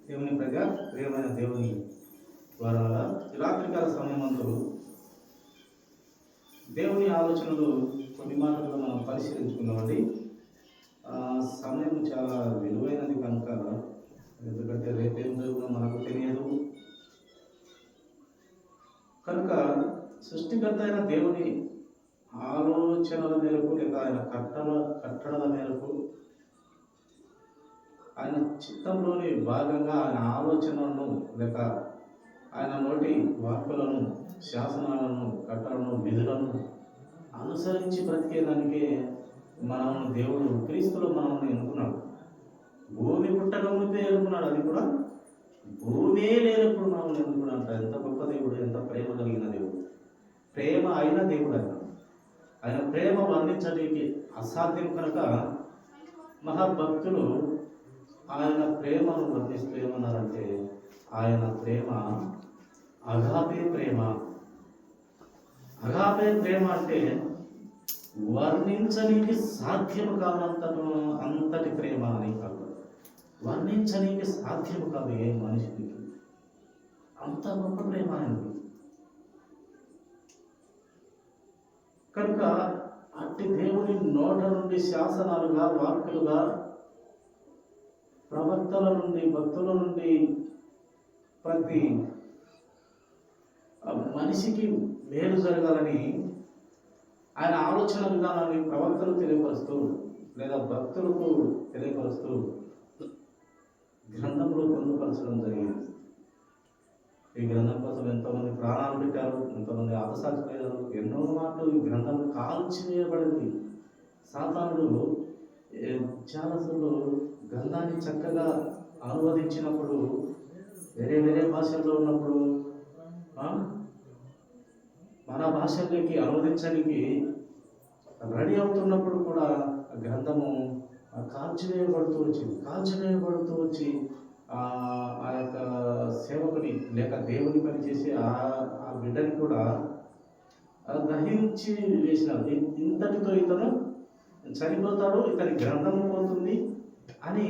దేవుని ప్రజ ప్రియమైన దేవుని వారాల రాత్రికాల సమయమందు దేవుని ఆలోచనలు కొన్ని మాటలు మనం పరిశీలించుకుందామండి. సమయం చాలా విలువైనది కనుక, ఎందుకంటే రేపేం జరుగుతుందో మనకు తెలియదు కనుక సృష్టికర్త అయిన దేవుని ఆలోచనల మేరకు లేక ఆయన కట్టడల మేరకు ఆయన చిత్తంలోని భాగంగా ఆయన ఆలోచనలను లేక ఆయన నోటి వాక్కులను, శాసనాలను, కట్టలను, విధులను అనుసరించి బ్రతికేదానికే మనల్ని దేవుడు క్రీస్తులో మనల్ని ఎన్నుకున్నాడు. భూమి పుట్టక ముందే ఎన్నుకున్నాడు. అది కూడా భూమే లేనప్పుడు మనల్ని ఎన్నుకున్నాడు. ఎంత గొప్ప దేవుడు, ఎంత ప్రేమ కలిగిన దేవుడు, ప్రేమ అయిన దేవుడు. ఆయన ప్రేమ వర్ణించడానికి అసాధ్యం కనుక మహాభక్తులు ఆయన ప్రేమను వర్ణిస్తూ ఏమన్నారంటే, ఆయన ప్రేమ అగాపే ప్రేమ. అగాపే ప్రేమ అంటే వర్ణించడానికి సాధ్యము అంతటి ప్రేమ అని కాదు. వర్ణించడానికి సాధ్యము కాదు ఏ మనిషికి, అంత గొప్ప ప్రేమ ఆయనది. కనుక అట్టి దేవుని నోట నుండి శాసనాలుగా, వాక్కులుగా, ప్రవక్తల నుండి, భక్తుల నుండి ప్రతి మనిషికి మేలు జరగాలని ఆయన ఆలోచన విధానాన్ని ప్రవక్తలు తెలియపరుస్తూ లేదా భక్తులకు తెలియపరుస్తూ గ్రంథంలో పొందుపరచడం జరిగింది. ఈ గ్రంథం కోసం ఎంతోమంది ప్రాణాలు పెట్టారు, ఎంతోమంది ఆదసాక్షులయ్యారు. ఎన్నో మాటలు ఈ గ్రంథం కాల్చివేయబడింది. సాతానుడు చాలాసార్లు గ్రంథాన్ని చక్కగా అనువదించినప్పుడు, వేరే వేరే భాషల్లో ఉన్నప్పుడు మన భాషల్లోకి అనువదించడానికి రెడీ అవుతున్నప్పుడు కూడా గ్రంథము కాల్చివేయబడుతూ వచ్చి ఆ యొక్క సేవకుని లేక దేవుని పనిచేసే ఆ బిడ్డని కూడా దహించి వేసినారు. ఇంతటితో ఇతను చనిపోతాడు, ఇతని గ్రంథము పోతుంది అని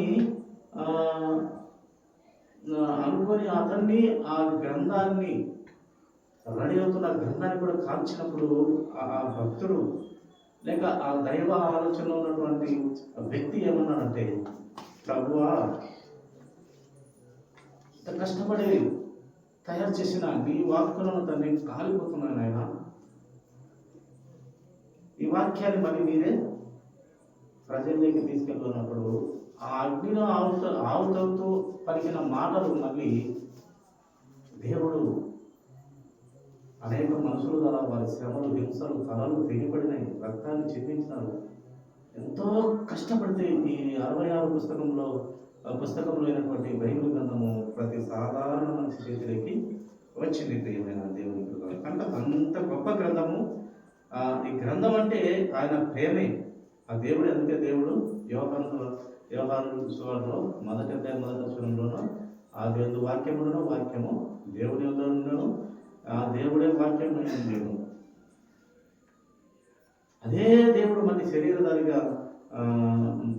అనుకొని అతన్ని ఆ గ్రంథాన్ని రెడీ అవుతున్న గ్రంథాన్ని కూడా కాల్చినప్పుడు ఆ భక్తుడు లేక ఆ దైవ ఆలోచనలో ఉన్నటువంటి వ్యక్తి ఏమన్నాడంటే, ప్రభువా, ఇంత కష్టపడి తయారు చేసిన నీ వాక్కులను తన్ని కాలిపోతున్నాను ఆయన. ఈ వాక్యాన్ని మళ్ళీ మీరే ప్రజల్లోకి తీసుకెళ్ళినప్పుడు ఆ అగ్నిలో ఆవుతూ పలికిన మాటలు మళ్ళీ దేవుడు అనేక మనుషుల ద్వారా వారి శ్రమలు, హింసలు, తలలు తెగిపడినాయి, రక్తాన్ని చెందించినారు. ఎంతో కష్టపడితే ఈ 66 పుస్తకంలో అయినటువంటి బైబిల్ గ్రంథము ప్రతి సాధారణ మనిషి చేతిలోకి వచ్చింది. ప్రియమైన దేవుని కృప కనుక అంత గొప్ప గ్రంథము. ఈ గ్రంథం అంటే ఆయన ప్రేమే. ఆ దేవుడు అందుకే దేవుడు యోహాను సువార్తలో 1వ అధ్యాయం 1వ వచనంలోనూ ఆది యందు వాక్యమును, వాక్యము దేవుని యొద్ద ఉండెను, ఆ దేవుడే వాక్యం నేను. అదే దేవుడు మళ్ళీ శరీరధారిగా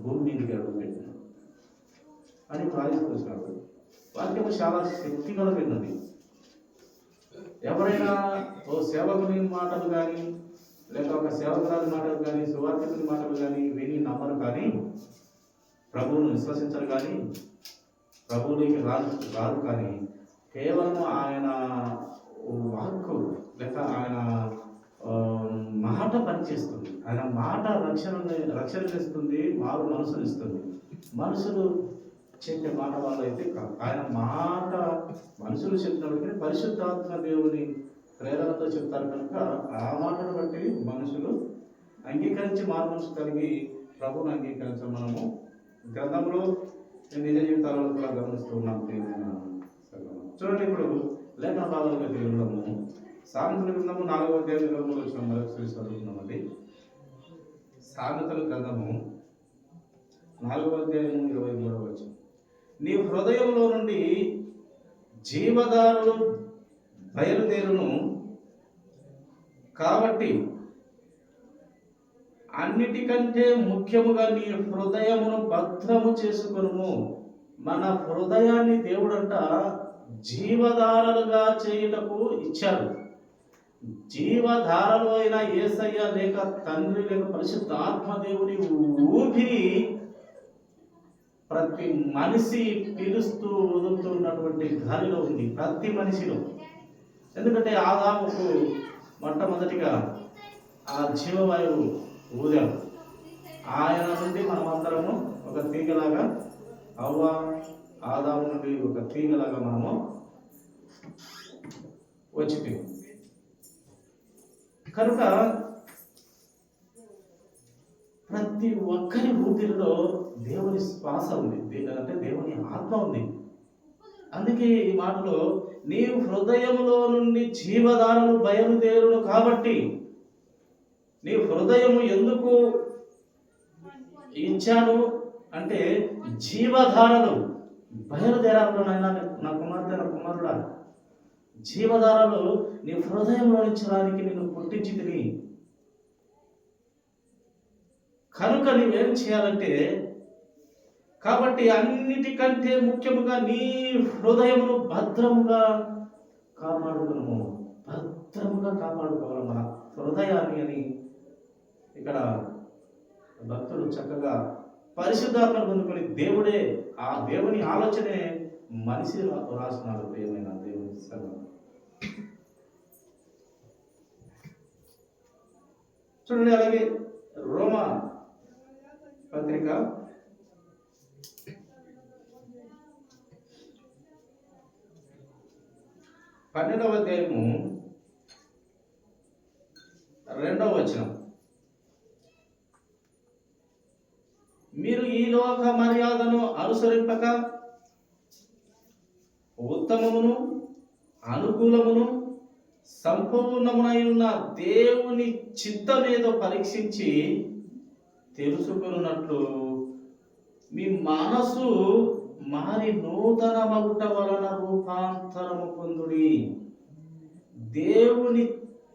భూమి మీదకి అడుగుపెట్టాడు అని ప్రార్థిస్తున్నాడు. వాక్యము చాలా శక్తిగలమైనది. ఎవరైనా ఓ సేవకుని మాటలు కానీ లేక ఒక సేవకురాలి మాటలు కానీ, సువార్తికుని మాటలు కానీ విని నమ్మరు, కానీ ప్రభువును విశ్వసించరు, కానీ ప్రభువులోకి రారు. కానీ కేవలం ఆయన వాక్కు లేక ఆయన మాట పనిచేస్తుంది. ఆయన మాట రక్షణనిస్తుంది, మారు మనసునిస్తుంది. మనుషులు చెప్పే మాట వల్ల అయితే కాదు. ఆయన మాట మనుషులు చెప్పినప్పటికీ పరిశుద్ధాత్మ దేవుని ప్రేరణతో చెప్తారు కనుక ఆ మాటను బట్టి మనుషులు అంగీకరించి మారు మనసు కలిగి ప్రభువును అంగీకరించడం మనము గ్రంథంలో నిజ జీవితాలలో కూడా గమనిస్తూ ఉన్నాం. చూడండి, ఇప్పుడు లేఖన భాగాలుగా తెలుగుదాము. సామెతల గ్రంథము 4వ అధ్యాయం 23వ వచనం మరొకసారి చదువుతున్నామండి. సామెతల గ్రంథము 4వ అధ్యాయం 23వ వచనం. నీ హృదయంలో నుండి జీవదారులు బయలుదేరును, కాబట్టి అన్నిటికంటే ముఖ్యముగా నీ హృదయమును భద్రము చేసుకొనుము. మన హృదయాన్ని దేవుడంట జీవధారలుగా చేయుటకు ఇచ్చాడు. జీవధారలు అయిన యేసయ్య లేక తండ్రి లేక పరిశుద్ధ ఆత్మదేవుని ఊపిరి ప్రతి మనిషి పీలుస్తూ వదులుతున్నటువంటి గాలిలో ఉంది, ప్రతి మనిషిలో. ఎందుకంటే ఆదాముకు మొట్టమొదటిగా ఆ జీవవాయువు ఊదాడు. ఆయన నుండి మనమందరము ఒక తీగలాగా, అవ్వ ఆదాము నుండి ఒక తీగలాగా మనము వచ్చింది. కనుక ప్రతి ఒక్కరి ఊపిరిలో దేవుని శ్వాస ఉంది, అంటే దేవుని ఆత్మ ఉంది. అందుకే ఈ మాటలో నీ హృదయములో నుండి జీవధారలు బయలుదేరును కాబట్టి, నీ హృదయము ఎందుకు ఇచ్చాను అంటే జీవధారలు బయలుదేరాలను. నా కుమార్తె, నా కుమారుడా, జీవధారలు నీ హృదయంలో నుంచడానికి నేను పుట్టించితిని. కనుక నీవేం చేయాలంటే, కాబట్టి అన్నిటికంటే ముఖ్యముగా నీ హృదయమును భద్రముగా కాపాడుకును. భద్రముగా కాపాడుకోవాలి మన హృదయాన్ని అని ఇక్కడ భక్తుడు చక్కగా పరిశుద్ధాత్మ పొందుకొని దేవుడే, ఆ దేవుని ఆలోచనే మనిషి రాసినాడు. ప్రియమైన దేవుని సర్వం చూడండి. అలాగే రోమా పత్రిక 12వ అధ్యాయము 2వ వచనం. మీరు ఈ లోక మర్యాదను అనుసరింపక ఉత్తమమును అనుకూలమును సంపూర్ణమునై ఉన్న దేవుని చిత్తమేదో పరీక్షించి తెలుసుకున్నట్లు మీ మనసు మారి నూతన మగుట వలన రూపాంతరము పొందుడి. దేవుని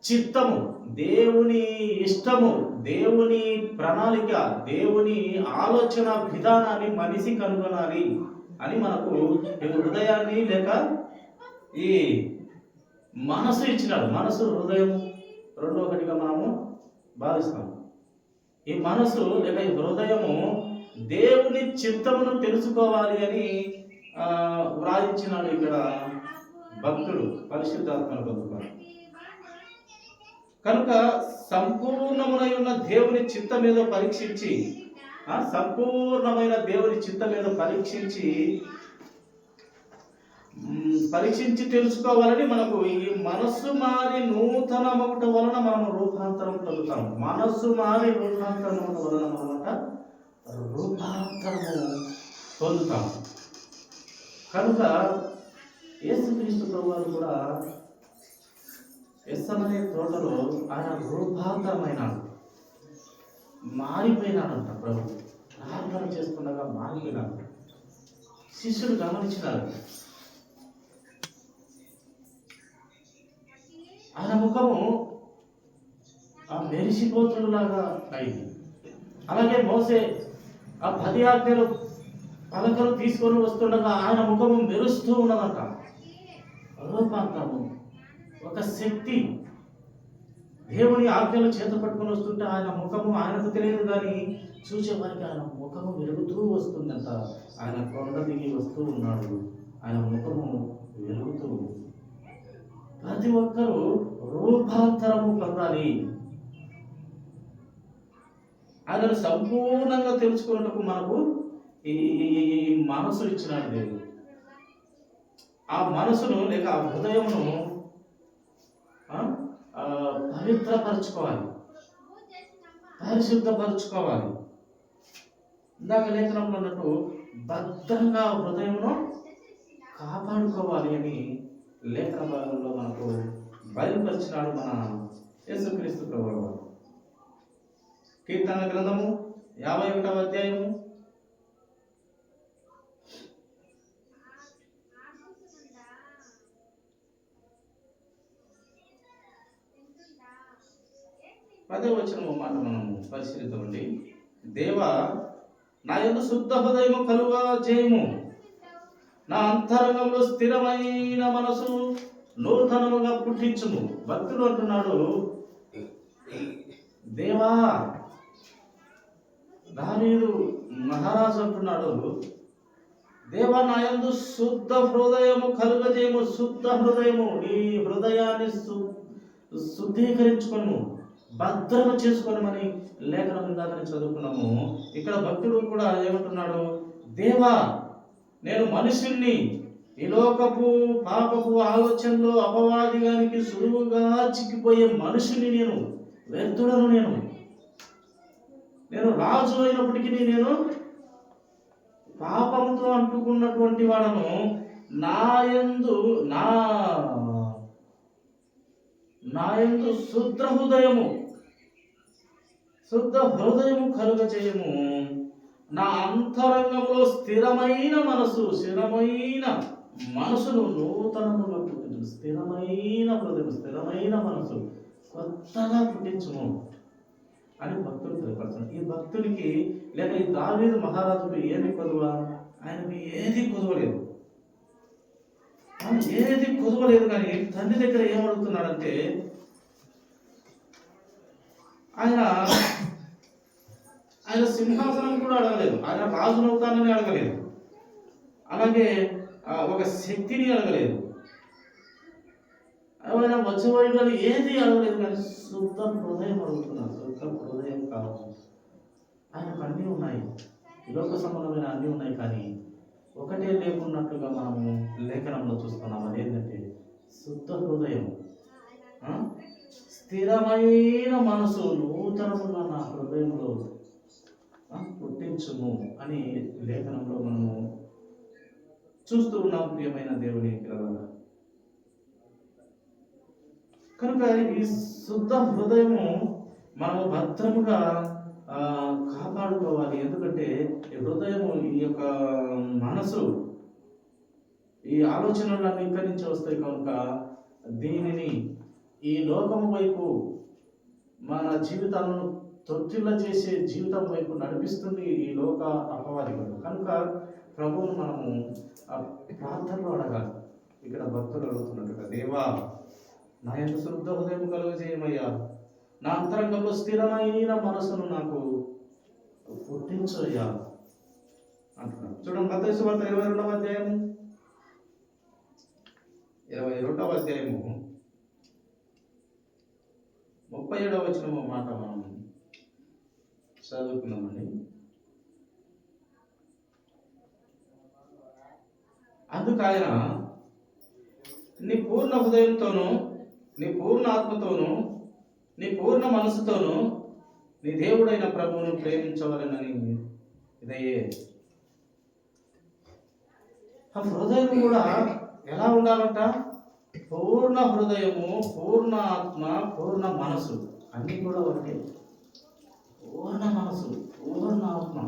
చిత్తము, దేవుని ఇష్టము, దేవుని ప్రణాళిక, దేవుని ఆలోచన విధానాన్ని మనిషి కనుగొనాలి అని మనకు ఈ హృదయాన్ని లేక ఈ మనసు ఇచ్చినాడు. మనసు, హృదయం రెండో ఒకటిగా మనము భావిస్తాం. ఈ మనసు లేక ఈ హృదయము దేవుని చిత్తమును తెలుసుకోవాలి అని వ్రాయించినాడు ఇక్కడ భక్తుడు పరిశుద్ధాత్మను పొందుతాడు. కనుక సంపూర్ణమునై ఉన్న దేవుని చిత్తమేదో పరీక్షించి, సంపూర్ణమైన దేవుని చిత్తమేదో పరీక్షించి తెలుసుకోవాలని మనకు ఈ మనస్సు మారి నూతన మగుట వలన మనం రూపాంతరం పొందుతాం. మనస్సు మారి రూపాంతరం వలన మనమాట రూపాంతరము పొందుతాం. కనుక యేసుక్రీస్తు ప్రభువారు కూడా గెత్సేమనే తోటలో ఆయన రూపాంతరమైనాడు, మారిపోయినాడంట. ప్రభు ప్రార్థన చేస్తుండగా మారిపోయినాడు. శిష్యులు గమనించినారు. ఆయన ముఖము మెరిసిపోతున్నలాగా అయింది. అలాగే మోసే ఆ 10 ఆజ్ఞలు పలకలు తీసుకొని వస్తుండగా ఆయన ముఖము మెరుస్తూ ఉన్నదంట. రూపాంతరము, ఒక శక్తి. దేవుని ఆజ్ఞలు చేత పట్టుకొని వస్తుంటే ఆయన ముఖము ఆయనకు తెలియదు, కానీ చూసేవారికి ఆయన ముఖము వెలుగుతూ వస్తుందంట. ఆయన కొండ దిగి వస్తూ ఉన్నాడు, ఆయన ముఖము వెలుగుతూ. ప్రతి ఒక్కరూ రూపాంతరము పొందాలి. ఆయనను సంపూర్ణంగా తెలుసుకున్నట్టుకు మనకు ఈ మనసు ఇచ్చినాడు దేవుడు. ఆ మనసును లేక ఆ హృదయమును పవిత్రపరచుకోవాలి, పరిశుద్ధపరచుకోవాలి. ఇందాక లేఖనంలో అన్నట్టు భద్రంగా హృదయమును కాపాడుకోవాలి అని లేఖన భాగంలో మనకు బయలుపరిచినాడు మన యేసుక్రీస్తు ప్రభువు. కీర్తన గ్రంథము 51వ అధ్యాయము 10వ వచనము మాట మనము పరిశీలిద్దామండి. దేవా, నా యందు శుద్ధ హృదయము కలుగ చేయము, నా అంతరంగంలో స్థిరమైన మనసు నూతనముగా పుట్టించుము. భక్తుడు అంటున్నాడు, దేవా, దావీదు మహారాజు అంటున్నాడు, దేవా నా యందు శుద్ధ హృదయము కలుగజేయము. శుద్ధ హృదయము, నీ హృదయాన్ని శుద్ధీకరించుకొను, భద్రము చేసుకోనమని లేఖనం ఇందాకనే చదువుకున్నాము. ఇక్కడ భక్తుడు కూడా ఏమంటున్నాడు, దేవా నేను మనుషుణ్ణి, ఈ లోకపు పాపపు ఆలోచనలో అపవాదిగానికి సులువుగా చిక్కిపోయే మనుషుని, నేను వ్యర్థుడను, నేను రాజు అయినప్పటికీ నేను పాపంతో అంటుకున్నటువంటి వాడను. నాయందు శుద్ధ హృదయము కలుగజేయము. నా అంతరంగంలో స్థిరమైన మనసును నూతనముగా పుట్టించు. స్థిరమైన హృదయం, స్థిరమైన మనసు కొత్తగా పుట్టించుము అని భక్తుడు తెలియపడుతున్నాడు. ఈ భక్తుడికి లేక ఈ దావీదు మహారాజుకు ఏమి కొదువ? ఆయనకు ఏది కొదవలేదు, కానీ తండ్రి దగ్గర ఏమడుగుతున్నాడంటే, ఆయన సింహాసనం కూడా అడగలేదు, ఆయన రాజునవుతానని అడగలేదు, అలాగే ఒక శక్తిని అడగలేదు, ఆయన వచ్చేవాడు ఏది అడగలేదు, కానీ శుద్ధ హృదయం అడుగుతున్నారు. శుద్ధ హృదయం కావాలి. ఆయనకు అన్నీ ఉన్నాయి, లోక సంబంధమైన అన్నీ ఉన్నాయి, కానీ ఒకటే లేకున్నట్లుగా మనము లేఖనంలో చూస్తున్నాం. అదేంటంటే శుద్ధ హృదయం, స్థిరమైన మనసు నూతనముగా నా హృదయంలో పుట్టించుము అని లేఖనంలో మనము చూస్తూ ఉన్నాం. ప్రియమైన దేవుని పిల్లల, కనుక ఈ శుద్ధ హృదయము మనము భద్రముగా కాపాడుకోవాలి. ఎందుకంటే ఈ హృదయము, ఈ యొక్క మనసు, ఈ ఆలోచనలన్నీ ఇక్కడి నుంచి వస్తాయి. కనుక దీనిని ఈ లోకము వైపు, మన జీవితాలను తొట్టిల్ల చేసే జీవితం వైపు నడిపిస్తుంది ఈ లోక అపవాదికుడు. కనుక ప్రభువును మనము ప్రార్థనలో అడగాలి. ఇక్కడ భక్తులు అడుగుతున్నట్టుగా, దేవా నా యందు శుద్ధ హృదయం కలుగజేయమయ్యా, నా అంతరంగంలో స్థిరమైన మనసును నాకు పుట్టించయ్యా అంటున్నాడు. చూడండి, మత్తయి సువార్త 22వ అధ్యాయము 37వ వచనము మాట మనం చదువుకున్నామండి. అందుకు ఆయన, నీ పూర్ణ హృదయంతోనూ, నీ పూర్ణ ఆత్మతోనూ, నీ పూర్ణ మనసుతోనూ నీ దేవుడైన ప్రభువును ప్రేమించవాలని. ఇదయ్యే ఆ హృదయం కూడా ఎలా ఉండాలంట? పూర్ణ హృదయము, పూర్ణ ఆత్మ, పూర్ణ మనసు అన్నీ కూడా ఒకటే. పూర్ణ మనసు, పూర్ణ ఆత్మ,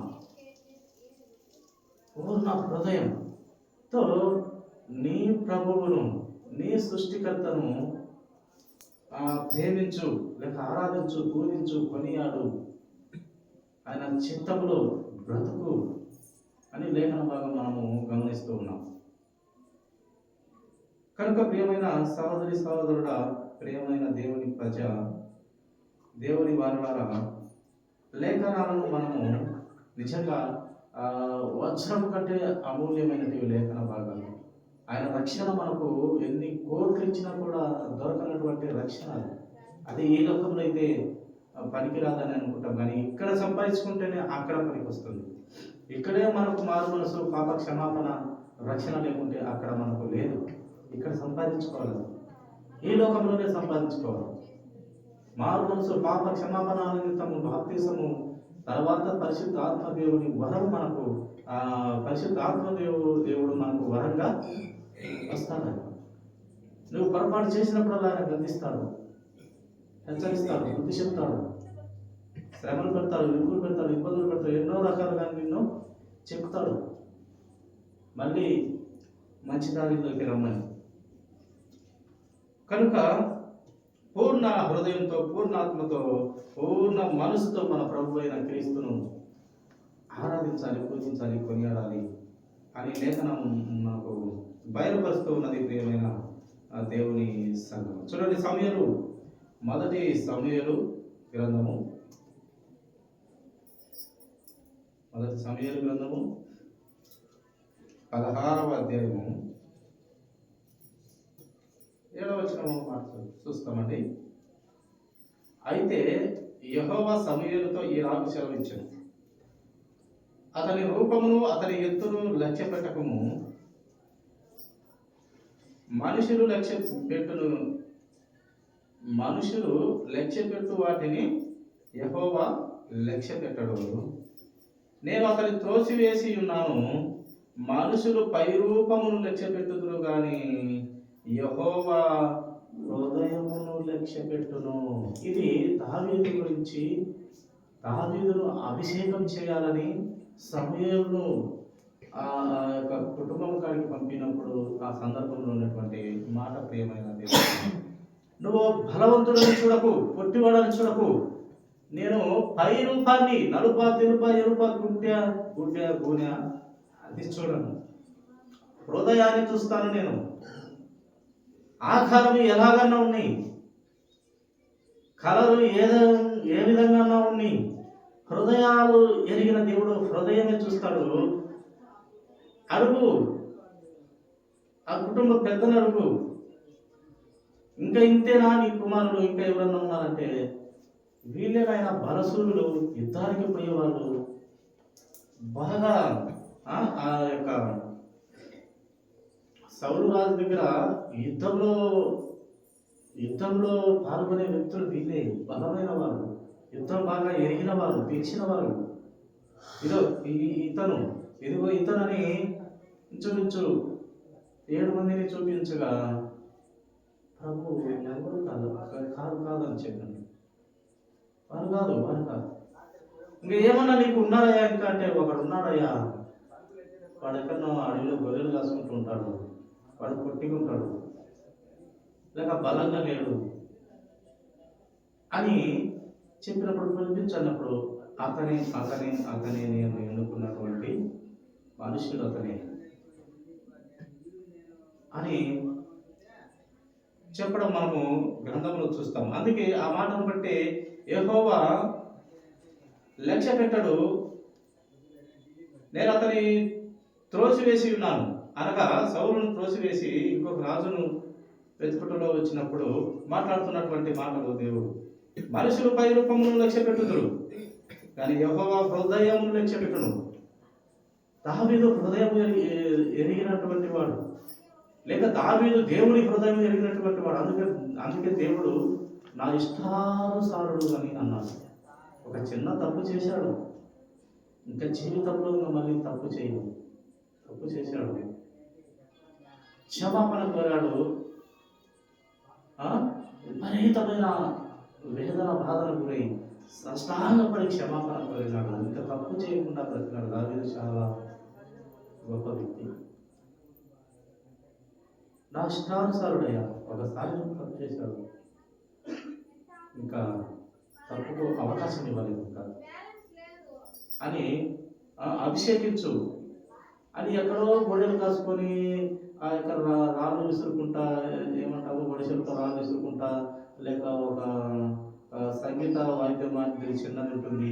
పూర్ణ హృదయంతో నీ ప్రభువును, నీ సృష్టికర్తను ప్రేమించు, లేక ఆరాధించు, పూజించు, కొనియాడు, ఆయన చిత్తములో బ్రతుకు అని లేఖన భాగం మనము గమనిస్తూ ఉన్నాం. కనుక ప్రియమైన సహోదరుడా, ప్రియమైన దేవుని ప్రజ, దేవుని వారులారా, లేఖనాలను మనము నిజంగా వజ్రం కంటే అమూల్యమైనవి లేఖన భాగాలు. ఆయన రక్షణ మనకు ఎన్ని కోట్లు ఇచ్చినా కూడా దొరకనటువంటి రక్షణ అది ఈ లోకంలో అయితే పనికిరాదని అనుకుంటాం, కానీ ఇక్కడ సంపాదించుకుంటేనే అక్కడ పనికి వస్తుంది. ఇక్కడే మనకు మారు మనసు, పాప క్షమాపణ, రక్షణ లేకుంటే అక్కడ మనకు లేదు. ఇక్కడ సంపాదించుకోవాలి, ఈ లోకంలోనే సంపాదించుకోవాలి. మారు మనసు, పాప క్షమాపణ నిమిత్తము బాప్తిసము, తర్వాత పరిశుద్ధ ఆత్మదేవుని వరం మనకు, పరిశుద్ధ ఆత్మదేవుడు మనకు వరంగా వస్తాడు. నువ్వు పొరపాటు చేసినప్పుడల్లా ఆయన గద్దిస్తాడు, హెచ్చరిస్తాడు, బుద్ధి చెప్తాడు, శ్రమలు పెడతాడు, విప్పులు పెడతాడు, ఇబ్బందులు పెడతాడు, ఎన్నో రకాలుగా నిన్ను చెప్తాడు, మళ్ళీ మంచి దారిలోకి రమ్మని. కనుక పూర్ణ హృదయంతో, పూర్ణాత్మతో, పూర్ణ మనసుతో మన ప్రభు అయిన క్రీస్తును ఆరాధించాలి, పూజించాలి, కొనియాడాలి. అని లేఖనం మనకు బయలుపరుస్తూ ఉన్నది. ప్రియమైన దేవుని సంఘం చూడండి, మొదటి సమూయేలు గ్రంథము 16వ అధ్యాయము 7వ వచనము చూస్తామండి. అయితే యెహోవా సమూయేలుతో ఈలాగు సెలవిచ్చాడు, అతని రూపమును అతని ఎత్తును లక్ష్య పెట్టకము, మనుషులు లక్ష్య పెట్టు వాటిని యెహోవా లక్ష్య పెట్టడు. నేను అతని త్రోసివేసి ఉన్నాను. మనుషులు పై రూపమును లక్ష్య పెట్టుదురు గాని యెహోవా హృదయమును లక్ష్య పెట్టును. ఇది దావీదు గురించి, దావీదును అభిషేకం చేయాలని సమూయేలును ఆ యొక్క కుటుంబం కాడికి పంపినప్పుడు ఆ సందర్భంలో ఉన్నటువంటి మాట. ప్రియమైన దేవుడు, నువ్వు బలవంతుడని చూడకు, పొట్టివాడని చూడకు. నేను పై రూపాన్ని నలుప తెలుప ఎరుప గుండె గూనె అది చూడను, హృదయాన్ని చూస్తాను. నేను ఆకారం ఎలాగన్నా ఉన్నాయి, కలరు ఏ విధంగా ఉన్నాయి, హృదయాలు ఎరిగిన దేవుడు హృదయమే చూస్తాడు. అడుగు, ఆ కుటుంబ పెద్దను అడుగు, ఇంకా ఇంతేనా నీ కుమారుడు, ఇంకా ఎవరన్నా ఉన్నారంటే వీళ్ళేనాయన బలసూరులు, యుద్ధానికి పోయేవాళ్ళు, బాగా ఆ యొక్క సౌలు రాజు దగ్గర యుద్ధంలో పాల్గొనే వ్యక్తులు వీళ్ళే, బలమైన వారు, యుద్ధం బాగా ఎరిగిన వారు, తెలిసిన వారు. ఇదిగో ఇతనని ఇంచుమించు 7 మందిని చూపించగా ప్రభు ఎవరు కాదని చెప్పండి. వారు కాదు. ఇంకా ఏమన్నా నీకు ఉన్నారయ్యా ఇంకా అంటే, ఒకడు ఉన్నాడయ్యా, వాడు ఎక్కడో అడవిలో గొర్రెలు కాసుకుంటూ ఉంటాడు, వాడు కొట్టుకుంటాడు, లేక బలంగా లేడు అని చెప్పినప్పుడు, పిలిపించినప్పుడు అతనే నేను ఎన్నుకున్నటువంటి మనుషుడు అతనే అని చెప్పడం మనము గ్రంథంలో చూస్తాం. అందుకే ఆ మాటను బట్టి యెహోవా లక్ష్య పెట్టడు. నేను అతని త్రోసివేసి ఉన్నాను అనగా సౌలును త్రోసివేసి ఇంకొక రాజును వెతుకుటలో వచ్చినప్పుడు మాట్లాడుతున్నటువంటి మాటలు దేవుడు. మనుషులు పై రూపమును లక్ష్య పెట్టుదురు కానీ యెహోవా హృదయమును లక్ష్య పెట్టును. దావీదు హృదయం ఎరిగినటువంటి వాడు, లేక దావీదు దేవుని హృదయం ఎరిగినటువంటి వాడు. అందుకే దేవుడు నా ఇష్టానుసారుడు అని అన్నాడు. ఒక చిన్న తప్పు చేశాడు, ఇంకా జీవితంలో మళ్ళీ తప్పు చేశాడు, క్షమాపణ కోరాడు, విపరీతమైన వేదన బాధన గురై సాష్టాంగపడి క్షమాపణ కోరినాడు. ఇంకా తప్పు చేయకుండా బ్రతికాడు. దావీదు చాలా గొప్ప వ్యక్తి. నా ఇష్టానుసారుడయ్యా, ఒకసారి తప్పు చేశాడు, ఇంకా తప్పుకు అవకాశం ఇవ్వలేదు ఇంకా అని అభిషేకించు అని ఎక్కడో గొడవలు కాసుకొని ఆ యొక్క రాళ్ళు విసురుకుంటా, ఏమంటావు, గొడవలతో రాళ్ళు విసురుకుంటా, లేక ఒక సంగీత వాయిద్యం మాదిరి చిన్నది ఉంటుంది,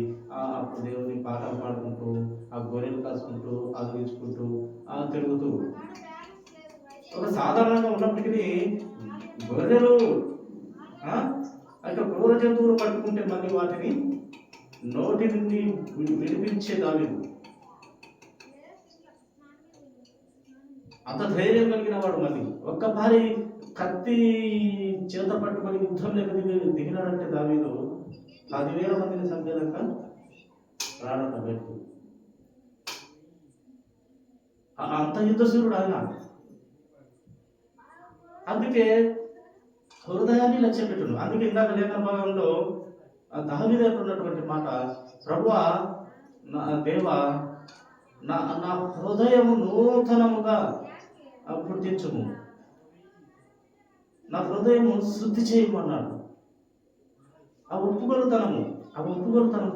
అప్పుడు దేవుని పాటలు పాడుకుంటూ, ఆ గొర్రెలు కాసుకుంటూ, ఆదరించుకుంటూ తిరుగుతూ, ఒక సాధారణంగా ఉన్నప్పటికీ గొర్రెలు అంటే క్రూర జంతువులు పట్టుకుంటే మళ్ళీ వాటిని నోటి నుండి విడిపించే దావీదు అంత ధైర్యం కలిగిన వాడు. మళ్ళీ ఒక్కసారి కత్తి చేత పట్టుకొని యుద్ధంలోకి దిగినాడంటే దావీదు 10,000 మందిని చంపేదాకా రాడంట బయటకు. అంత యుద్ధశూరుడు ఆయన. అందుకే హృదయాన్ని లక్ష్య పెట్టును. అందుకే ఇందాక లేఖన భాగంలో దావీదు ఉన్నటువంటి మాట, ప్రభువా నా దేవా, నా హృదయము నూతనముగా పుట్టించుము, నా హృదయము శుద్ధి చేయమన్నాడు. ఆ ఒప్పుకొలుతనము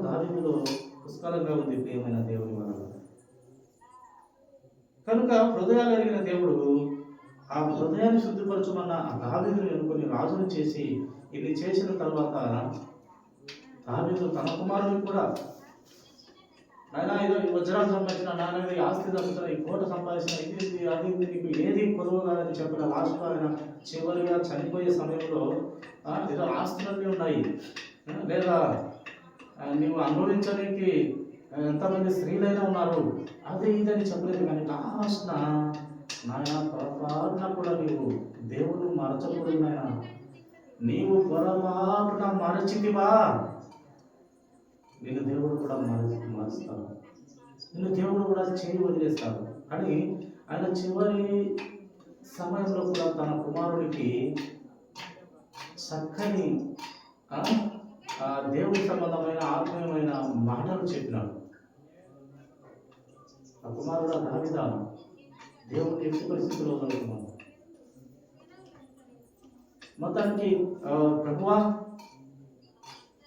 దావీదులో పుష్కలంగా ఉంది. ప్రియమైన దేవుని వల్ల కనుక హృదయాలు ఎరిగిన దేవుడు ఆ హృదయాన్ని శుద్ధిపరచమన్న ఆ దావీదుని ఎన్నుకొని రాజును చేసి ఇది చేసిన తర్వాత దావీదు తన కుమారుడికి కూడా, నాయన ఏదో ఈ వజ్రాలు సంపాదించిన, నాయన ఈ ఆస్తి సంపాదించిన, ఈ కోట సంపాదించిన, ఇది అది నీకు ఏది కొలువు కాదని చెప్పిన లాస్ట్ ఆయన చివరిగా చనిపోయే సమయంలో ఏదో ఆస్తులన్నీ ఉన్నాయి, లేదా నీవు అనుభవించడానికి ఎంతమంది స్త్రీలైనా ఉన్నారు, అదే ఇదని చెప్పలేదు. కానీ లాస్ట్ నాయన పొరపాటున కూడా నీవు దేవుడు మరచకూడదు, నాయన నీవు పొరపాటున మరచితివా నిన్ను దేవుడు కూడా మారుస్తాడు, నిన్ను దేవుడు కూడా చేయి వదిలేస్తాడు అని ఆయన చివరి సమయంలో కూడా తన కుమారుడికి చక్కని దేవుడి సంబంధమైన ఆత్మీయమైన మాటలు చెప్పినాడు. ఆ కుమారుడు దావీదా దేవుడిని ఎట్టి పరిస్థితిలో చదువుతున్నాడు. మొత్తానికి ప్రభువా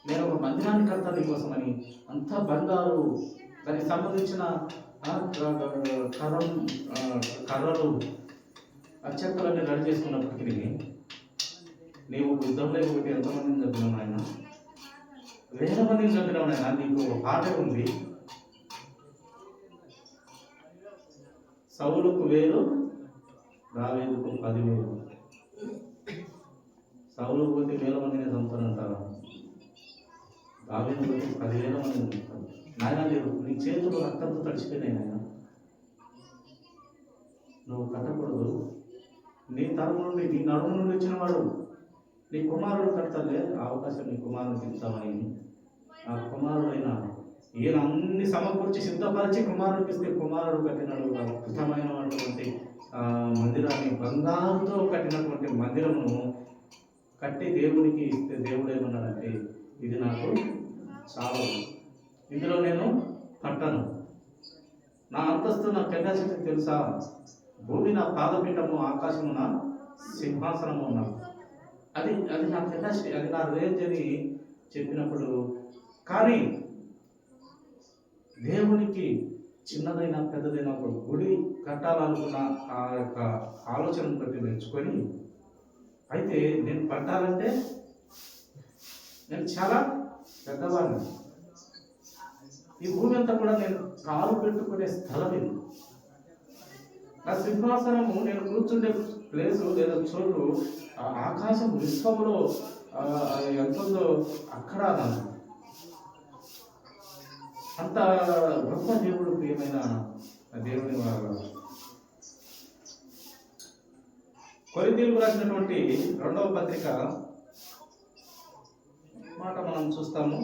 నేను ఒక మందిరాన్ని కడతాను నీకోసమని అంతా బంగారు, దానికి సంబంధించిన కర్రలు చెక్కలన్నీ రెడీ చేసుకున్నప్పటికీ నీవు యుద్ధంలో పోతే ఎంతమందిని చంపినావు ఆయన, 1000 మందిని చంపినావు ఆయన. నీకు ఒక పాట ఉంది, సౌలుకు 1000 దావీదుకు 10,000. సౌలు పోతే 1000 మందిని చంపుతానంటారా, దావీదు పోతే 10,000 మందిని చంపుతాను. నాయన లేదు, నీ చేతులు రక్తంతో తడిచిపోయినాయి నాయన, నువ్వు కట్టకూడదు. నీ తరము నుండి, నీ నడుము నుండి వచ్చిన వాడు నీ కుమారుడు కడతాలే, ఆ అవకాశం నీ కుమారుడికి ఇస్తామని ఆ కుమారుడైన ఈయన అన్ని సమకూర్చి సిద్ధపరిచి కుమారుడికి ఇస్తే కుమారుడు కట్టినాడు ఒక అద్భుతమైనటువంటి మందిరాన్ని, బంగారుతో కట్టినటువంటి మందిరమును కట్టి దేవుడికి ఇస్తే దేవుడు ఏమన్నాడంటే ఇది నాకు చాలు, ఇందులో నేను పట్టను, నా అంతస్తు నా కెపాసిటీ తెలుసా, భూమి నా పాదపీఠము, ఆకాశము నా సింహాసనము ఉన్నా, అది అది నా కెపాసిటీ, అది నా రేంజ్ అని చెప్పినప్పుడు. కానీ దేవునికి చిన్నదైన పెద్దదైన ఒక గుడి కట్టాలనుకున్న ఆ యొక్క ఆలోచనను బట్టి మెచ్చుకొని, అయితే నేను పట్టాలంటే నేను చాలా పెద్దవాడిని, ఈ భూమి అంతా కూడా నేను కాలు పెట్టుకునే స్థలం ఇది, నా సింహాసనము నేను కూర్చుండే ప్లేసు లేదా చోటు ఆకాశం విశ్వంలో ఎంతుందో అక్కడ అంత గొప్ప దేవుడు, ప్రియమైన దేవుని వారు. కొరింథీయులకు రాసినటువంటి 2వ పత్రిక మాట మనం చూస్తాము.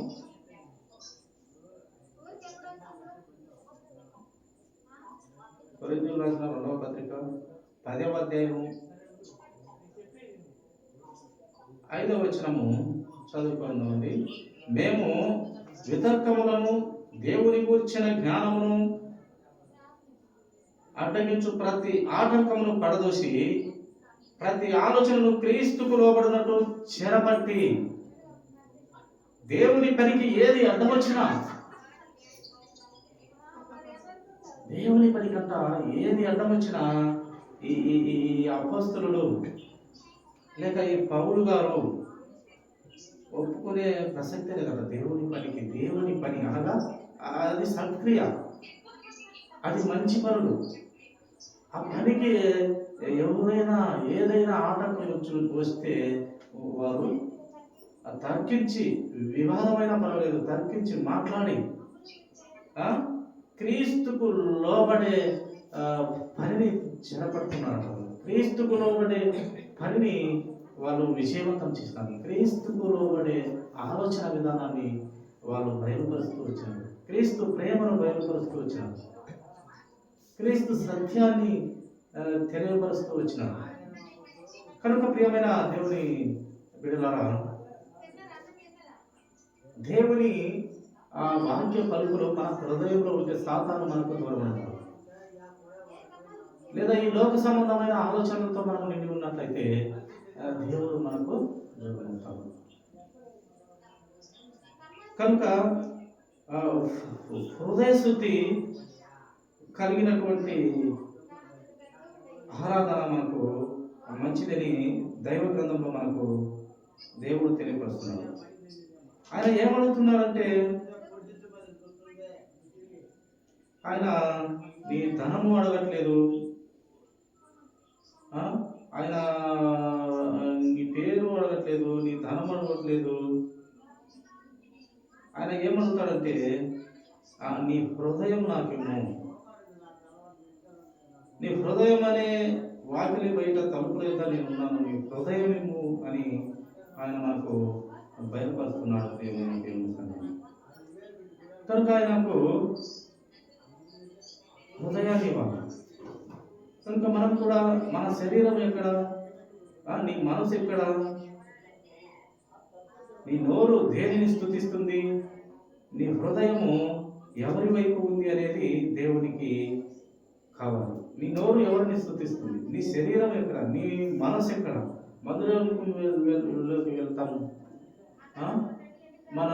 కొరింథీయులకు రాసిన 2వ పత్రిక 10వ అధ్యాయము 5వ వచనము చదువుకుందామండి. మేము వితర్కములను, దేవుని గూర్చిన జ్ఞానమును అడ్డగించు ప్రతి ఆటంకమును పడదోసి ప్రతి ఆలోచనను క్రీస్తుకు లోబడినట్టు చెరపట్టి, దేవుని పనికి ఏది అడ్డమొచ్చినా, దేవుని పనికంట ఏది అడ్డమొచ్చినా ఈ అపోస్తలులు లేక ఈ పౌలు గారు ఒప్పుకునే ప్రసక్తే కదా. దేవుని పని అనగా అది సత్క్రియ, అది మంచి పనులు. ఆ పనికి ఎవరైనా ఏదైనా ఆటంకం వస్తే వారు తర్కించి, వివాదమైన పర్వాలేదు, తర్కించి మాట్లాడి క్రీస్తుకు లోబడే పనిని చెరపడుతున్నారు. క్రీస్తుకు లోబడే పనిని వాళ్ళు విజయవంతం చేస్తారు. క్రీస్తుకు లోబడే ఆలోచన విధానాన్ని వాళ్ళు బయలుపరుస్తూ వచ్చారు. క్రీస్తు ప్రేమను బయలుపరుస్తూ వచ్చారు. క్రీస్తు సత్యాన్ని తెలియపరుస్తూ వచ్చినారు. కనుక ప్రియమైన దేవుని బిడ్డలారా, దేవుని ఆ వాక్య పలుకులు మన హృదయంలో ఉంటే సాతాను మనకు దూరం ఉంటాడు. లేదా ఈ లోక సంబంధమైన ఆలోచనలతో మనం నిండి ఉన్నట్లయితే దేవుడు మనకు దూరం ఉంటాడు. కనుక హృదయ శుద్ధి కలిగినటువంటి ఆరాధన మనకు మంచిదని దైవ గ్రంథంలో మనకు దేవుడు తెలియపరుస్తున్నాడు. ఆయన ఏమడుగుతున్నాడంటే, ఆయన నీ ధనము అడగట్లేదు, ఆయన నీ పేరు అడగట్లేదు, నీ ధనం అడగట్లేదు. ఆయన ఏమడుగుతాడంటే, నీ హృదయం నాకిమ్ము. నీ హృదయం అనే వాకిలి బయట తలుపుల యొక్క నేను ఉన్నాను, నీ హృదయం ఇమ్ము అని ఆయన మనకు బయలుపరుస్తున్నాడు. దేవుని కనుక ఆయనకు హృదయాన్ని ఇవ్వాలి. కనుక మనం కూడా మన శరీరం ఎక్కడ, నీ మనసు ఎక్కడ, నీ నోరు దేనిని స్తుతిస్తుంది, నీ హృదయము ఎవరి వైపు ఉంది అనేది దేవునికి కావాలి. నీ నోరు ఎవరిని స్తుతిస్తుంది, నీ శరీరం ఎక్కడ, నీ మనసు ఎక్కడ. మందిరంలోకి వెళ్తాము, మన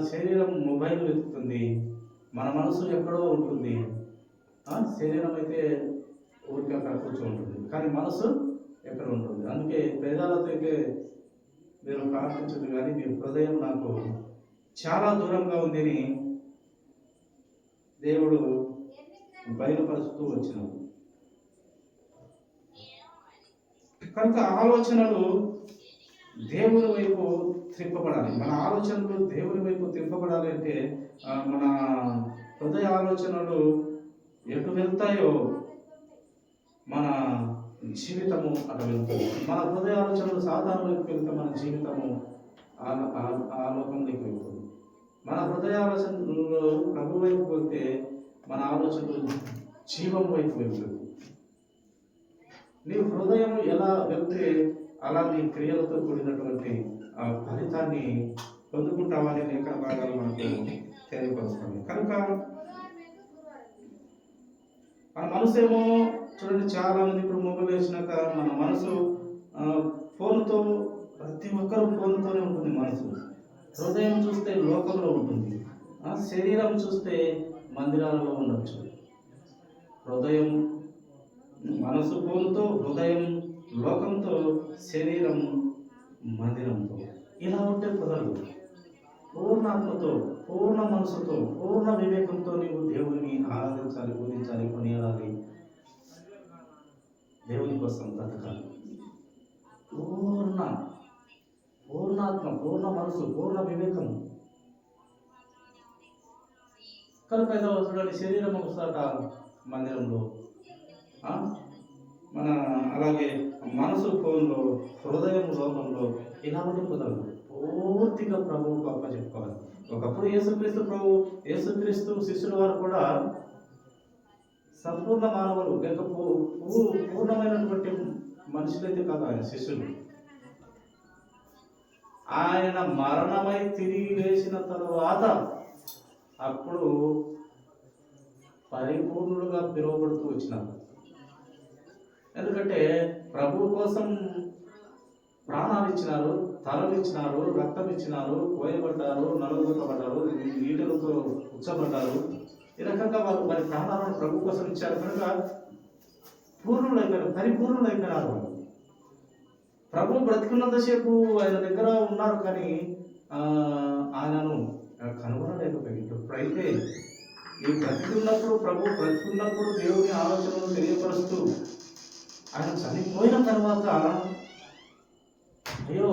శరీరం మొబైల్ వెతుకుతుంది, మన మనసు ఎక్కడో ఉంటుంది. శరీరం అయితే ఊరికి అక్కడ కూర్చోంటుంది, కానీ మనసు ఎక్కడ ఉంటుంది. అందుకే పేదాలతో అయితే మీరు ప్రార్థించదు, కానీ మీ హృదయం నాకు చాలా దూరంగా ఉందని దేవుడు బయలుపరుస్తూ వచ్చినాడు. కనుక ఆలోచనలు దేవుని వైపు త్రిప్పబడాలి. మన ఆలోచనలు దేవుని వైపు త్రిప్పబడాలి అంటే మన హృదయ ఆలోచనలు ఎటు వెళ్తాయో మన జీవితము అటు వెళ్తుంది. మన హృదయ ఆలోచనలు సాధారణ వైపు వెళ్తే మన జీవితము ఆ లోకంలోకి వెళ్తుంది. మన హృదయ ఆలోచనలు ప్రభు వైపు వెళ్తే మన ఆలోచనలు జీవం వైపు వెళ్తుంది. నీ హృదయం ఎలా వెళ్తే అలా నీ క్రియలతో కూడినటువంటి ఆ ఫలితాన్ని పొందుకుంటామని లేఖన భాగాలు మనకు తెలియపరుస్తాయి. కనుక మన మనసు ఏమో చూడండి, చాలా మంది ఇప్పుడు మొబైల్ వేసినాక మన మనసు ఫోన్తో, ప్రతి ఒక్కరు ఫోన్తోనే ఉంటుంది మనసు. హృదయం చూస్తే లోకంలో ఉంటుంది, శరీరం చూస్తే మందిరాలలో ఉండొచ్చు. హృదయం మనసు ఫోన్తో, హృదయం లోకంతో, శరీరం మందిరంతో. ఇలా ఉంటే కుదరదు. పూర్ణాత్మతో, పూర్ణ మనసుతో, పూర్ణ వివేకంతో నీవు దేవుని ఆరాధించాలి, పూజించాలి, కొనియాడాలి, దేవుని కోసం బ్రతకాలి. పూర్ణాత్మ, పూర్ణ మనసు, పూర్ణ వివేకం. కనుక చూడండి, శరీరం ఒకసాట మందిరంలో, మన అలాగే మనసు ఫోన్లో, హృదయం లోకంలో. ఇలా ఉంటే కుదరదు. పూర్తిగా ప్రభువుకు అప్పచెప్పుకోవాలి. ఒకప్పుడు యేసుక్రీస్తు శిష్యుల వారు కూడా సంపూర్ణ మానవులు, లేక పూర్ణమైనటువంటి మనుషులైతే కాదు ఆయన శిష్యులు. ఆయన మరణమై తిరిగి లేచిన తరువాత అప్పుడు పరిపూర్ణులుగా పిలువబడుతూ వచ్చినారు. ఎందుకంటే ప్రభు కోసం ప్రాణాలు ఇచ్చినారు, తలలు ఇచ్చినారు, రక్తం ఇచ్చినారు, కోయబడ్డారు, నలుగుతబడ్డారు, నీటిలతో ఉచ్చబడ్డారు. ఈ రకంగా వారి ప్రాణాలను ప్రభు కోసం ఇచ్చారు. కనుక పూర్ణులైపోయారు, పరిపూర్ణులైపోయినారు. ప్రభు బ్రతికున్నంతసేపు ఆయన దగ్గర ఉన్నారు, కానీ ఆయనను కనుగొనలేకపోయింది. ఎప్పుడైతే ఈ బ్రతికున్నప్పుడు, ప్రభు బ్రతికున్నప్పుడు దేవుని ఆలోచనలు తెలియపరుస్తూ ఆయన చనిపోయిన తర్వాత, అయ్యో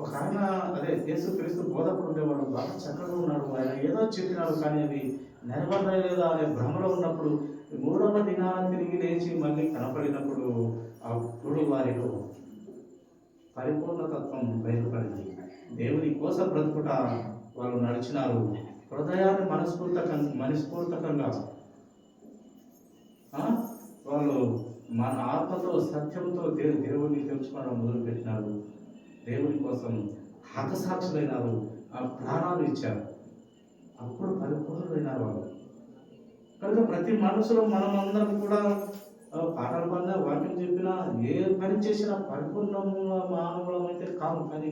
ఒక ఆయన, అదే యేసుక్రీస్తు బోధకుడు ఉండేవాడు, బాగా చక్కగా ఉన్నాడు, ఆయన ఏదో చెప్పినాడు, కానీ అది నెరవేరలేదా అనే భ్రమలో ఉన్నప్పుడు, మూడవ దినాన తిరిగి లేచి మళ్ళీ కనపడినప్పుడు అప్పుడు వారిలో పరిపూర్ణతత్వం బయలుపడింది. దేవుని కోసం బ్రతుకుట వాళ్ళు నడిచినారు. హృదయాన్ని మనస్ఫూర్తకంగా వాళ్ళు మన ఆత్మతో, సత్యంతో దేవుడిని తెలుసుకోవడం మొదలుపెట్టినారు. దేవుని కోసం హతసాక్షులైనారు, ప్రాణాలు ఇచ్చారు. అప్పుడు పరిపూర్ణులైనారు వాళ్ళు. కనుక ప్రతి మనసులో మనమందరం కూడా పాటలు పాడినా, వాక్యం చెప్పినా, ఏ పని చేసినా పరిపూర్ణముల మానవులం అయితే కాము, కానీ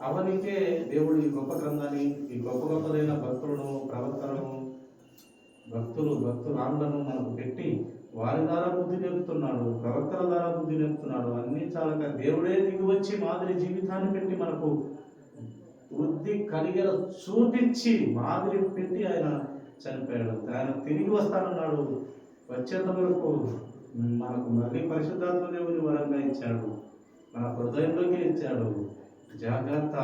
అవనికే దేవుడు ఈ గొప్ప గ్రంథాన్ని, ఈ గొప్పదైన భక్తులను, ప్రవక్తలను, భక్తురాండ్లను మనకు పెట్టి వారి ద్వారా బుద్ధి నేర్పుతున్నాడు, ప్రవక్తల ద్వారా బుద్ధి నేర్పుతున్నాడు. అన్ని చాలక దేవుడే దిగి వచ్చి మాదిరి జీవితాన్ని పెట్టి మనకు బుద్ధి కలిగేలా చూపించి మాదిరి పెట్టి ఆయన చనిపోయాడు. ఆయన తిరిగి వస్తానన్నాడు. వచ్చేంత వరకు మనకు మళ్ళీ పరిశుద్ధాత్మ దేవుని వరంగా ఇచ్చాడు, మన హృదయంలోకి ఇచ్చాడు. జాగ్రత్త,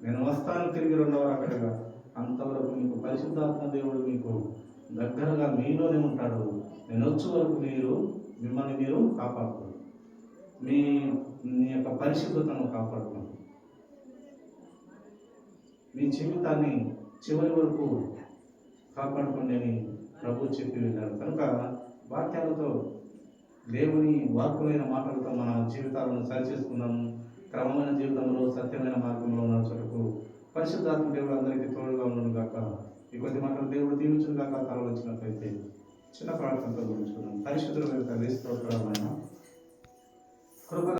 నేను వస్తాను తిరిగి రెండవ అక్కడగా. అంతవరకు మీకు పరిశుద్ధాత్మ దేవుడు మీకు దగ్గరగా మీలోనే ఉంటాడు. నేను వచ్చే వరకు మిమ్మల్ని మీరు కాపాడుకోండి, మీ యొక్క పరిశుద్ధతను కాపాడుకోండి, మీ జీవితాన్ని చివరి వరకు కాపాడుకోండి అని ప్రభు చెప్పి వెళ్ళాడు. కనుక వాక్యాలతో, దేవుని వాక్కులైన మాటలతో మన జీవితాలను సరిచేసుకున్నాము. క్రమమైన జీవితంలో సత్యమైన మార్గంలో నడుచుటకు పరిశుద్ధాత్మ దేవుడు అందరికీ తోడుగా ఉండను గాక. ఈ కొద్ది మాటలు దేవుడు దీవించును గాక. తల వచ్చినట్లయితే చిన్న ప్రార్థనతో గురించుకున్నాం. పరిశుద్ధుల తండ్రి స్తోత్రాలైన కృప